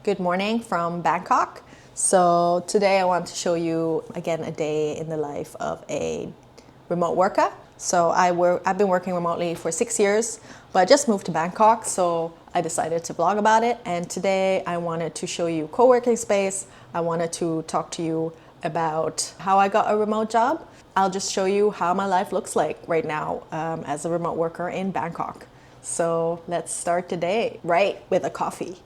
Good morning from Bangkok. So today I want to show you again a day in the life of a remote worker. So I've been working remotely for 6 years, but I just moved to Bangkok, so I decided to blog about it. And today I wanted to show you co-working space. I wanted to talk to you about how I got a remote job. I'll just show you how my life looks like right now as a remote worker in Bangkok. So let's start today right with a coffee.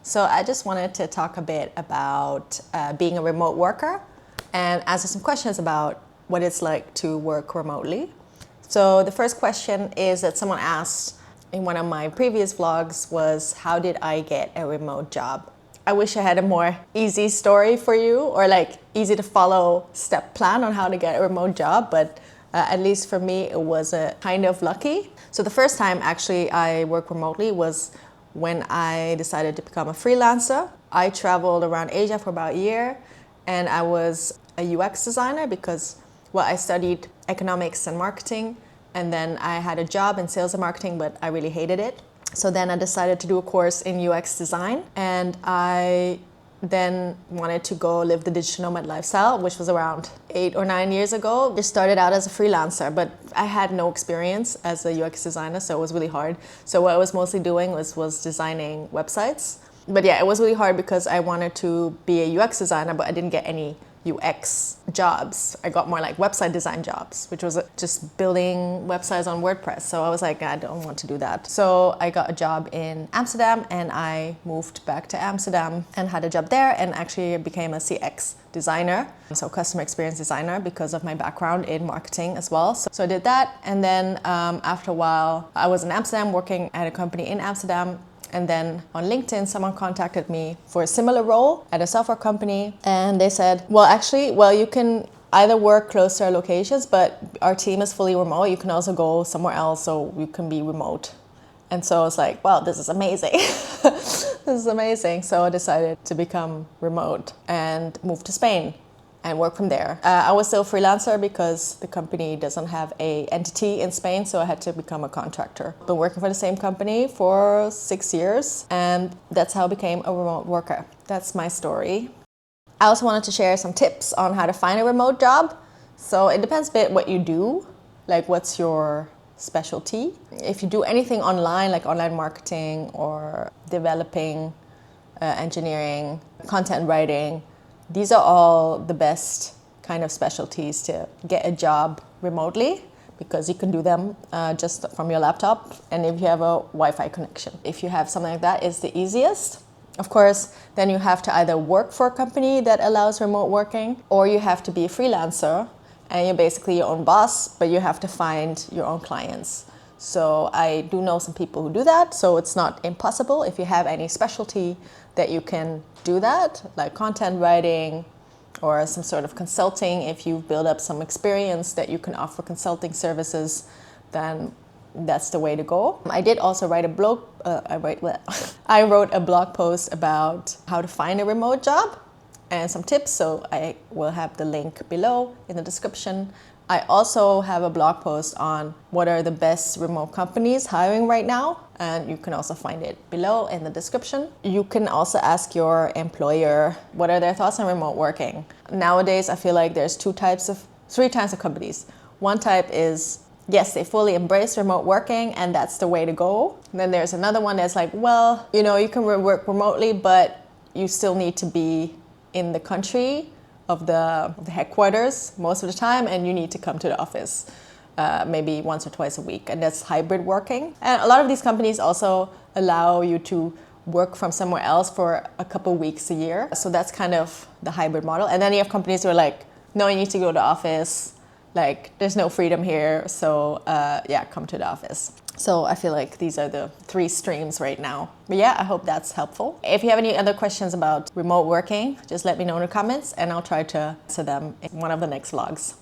So I just wanted to talk a bit about being a remote worker and answer some questions about what it's like to work remotely. So the first question is that someone asked in one of my previous vlogs was, how did I get a remote job? I wish I had a more easy story for you, or like easy to follow step plan on how to get a remote job, but at least for me it was kind of lucky. So the first time actually I worked remotely was when I decided to become a freelancer. I traveled around Asia for about a year, and I was a UX designer because, well, I studied economics and marketing, and then I had a job in sales and marketing, but I really hated it. So then I decided to do a course in UX design, and I then wanted to go live the digital nomad lifestyle, which was around 8 or 9 years ago. Just started out as a freelancer, but I had no experience as a UX designer, so it was really hard. So what I was mostly doing was designing websites. But yeah, it was really hard because I wanted to be a UX designer, but I didn't get any UX jobs. I got more like website design jobs, which was just building websites on WordPress. So I was like, I don't want to do that. So I got a job in Amsterdam, and I moved back to Amsterdam and had a job there, and actually became a CX designer, so customer experience designer, because of my background in marketing as well. So I did that, and then after a while, I was in Amsterdam working at a company in Amsterdam. And then on LinkedIn, someone contacted me for a similar role at a software company. And they said, well, you can either work close to our locations, but our team is fully remote. You can also go somewhere else, so you can be remote. And so I was like, wow, this is amazing. This is amazing. So I decided to become remote and move to Spain and work from there. I was still a freelancer because the company doesn't have an entity in Spain, so I had to become a contractor. Been working for the same company for 6 years, and that's how I became a remote worker. That's my story. I also wanted to share some tips on how to find a remote job. So it depends a bit what you do, like what's your specialty. If you do anything online, like online marketing or developing, engineering, content writing, these are all the best kind of specialties to get a job remotely, because you can do them just from your laptop, and if you have a Wi-Fi connection. If you have something like that, it's the easiest. Of course, then you have to either work for a company that allows remote working, or you have to be a freelancer, and you're basically your own boss, but you have to find your own clients. So I do know some people who do that, so it's not impossible. If you have any specialty that you can do that, like content writing or some sort of consulting, if you build up some experience that you can offer consulting services, then that's the way to go. I did also write a blog, I wrote a blog post about how to find a remote job and some tips, so I will have the link below in the description. I also have a blog post on what are the best remote companies hiring right now, and you can also find it below in the description. You can also ask your employer what are their thoughts on remote working. Nowadays, I feel like there's three types of companies. One type is, yes, they fully embrace remote working, and that's the way to go. And then there's another one that's like, well, you can work remotely, but you still need to be in the country of the headquarters most of the time, and you need to come to the office maybe once or twice a week, and that's hybrid working. And a lot of these companies also allow you to work from somewhere else for a couple weeks a year, so that's kind of the hybrid model. And then you have companies who are like, no, you need to go to the office, like there's no freedom here, so come to the office. So I feel like these are the three streams right now. But yeah, I hope that's helpful. If you have any other questions about remote working, just let me know in the comments, and I'll try to answer them in one of the next vlogs.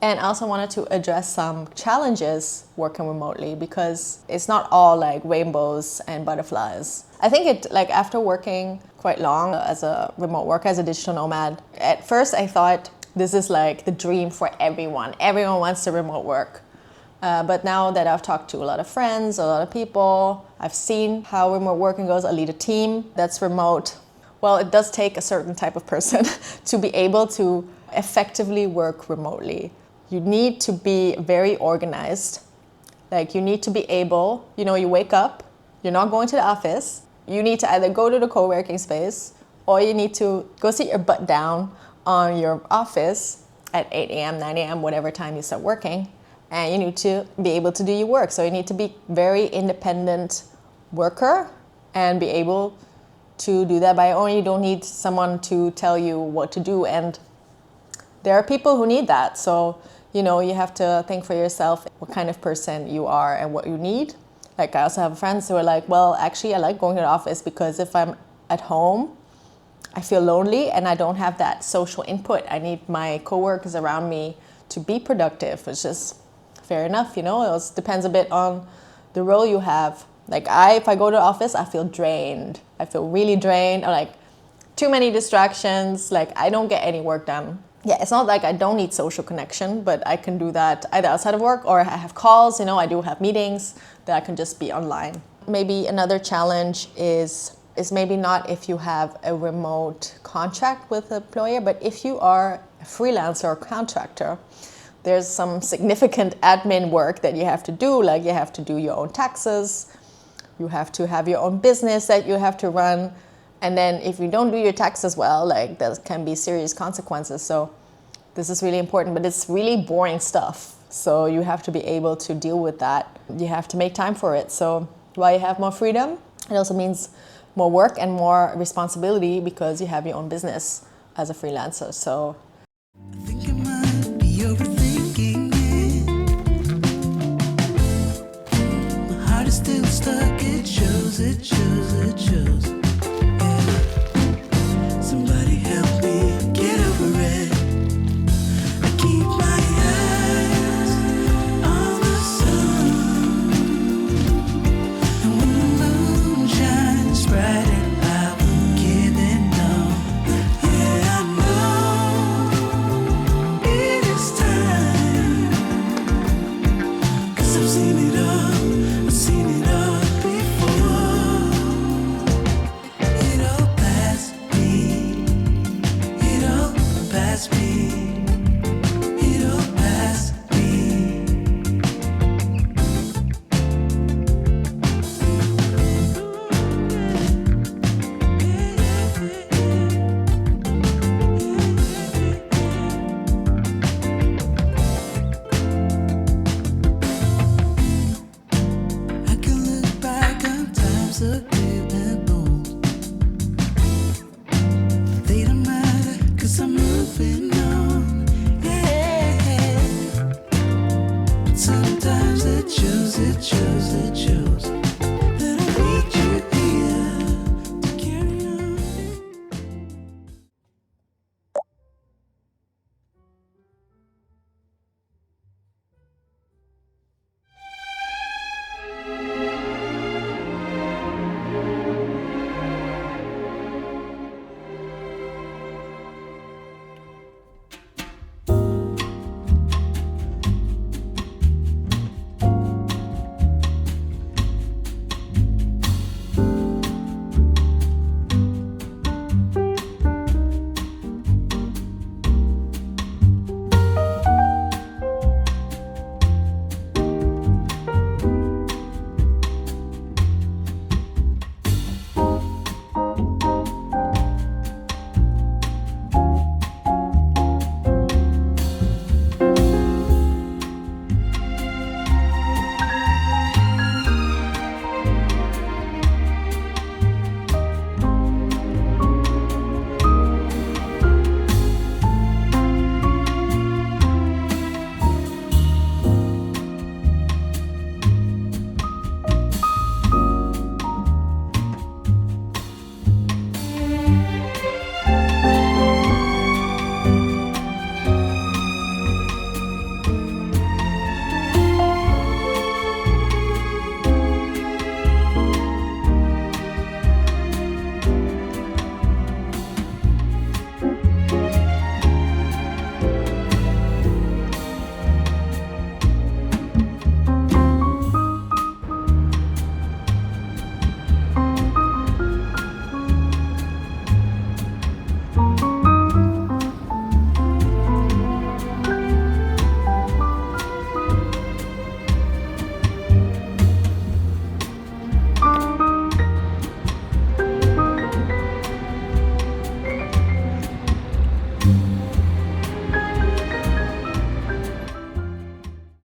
And I also wanted to address some challenges working remotely, because it's not all like rainbows and butterflies. I think after working quite long as a remote worker, as a digital nomad, at first I thought this is like the dream for everyone. Everyone wants to remote work. But now that I've talked to a lot of friends, a lot of people, I've seen how remote working goes. I lead a team that's remote. Well, it does take a certain type of person to be able to effectively work remotely. You need to be very organized. Like you need to be able, you wake up, you're not going to the office. You need to either go to the co-working space or you need to go sit your butt down on your office at 8 a.m., 9 a.m., whatever time you start working. And you need to be able to do your work. So you need to be very independent worker and be able to do that by your own. You don't need someone to tell you what to do. And there are people who need that. So, you have to think for yourself what kind of person you are and what you need. Like I also have friends who are like, well, actually I like going to the office because if I'm at home, I feel lonely and I don't have that social input. I need my coworkers around me to be productive, which is fair enough, It depends a bit on the role you have. Like if I go to the office, I feel drained. I feel really drained. I'm like, too many distractions. Like I don't get any work done. Yeah, it's not like I don't need social connection, but I can do that either outside of work or I have calls, I do have meetings that I can just be online. Maybe another challenge is maybe not if you have a remote contract with the employer, but if you are a freelancer or contractor, there's some significant admin work that you have to do, like you have to do your own taxes, you have to have your own business that you have to run, and then if you don't do your taxes well, like there can be serious consequences. So this is really important, but it's really boring stuff. So you have to be able to deal with that. You have to make time for it. So while you have more freedom, it also means more work and more responsibility because you have your own business as a freelancer. So I think you might be overthinking it. My heart is still stuck, it shows, it shows, it shows.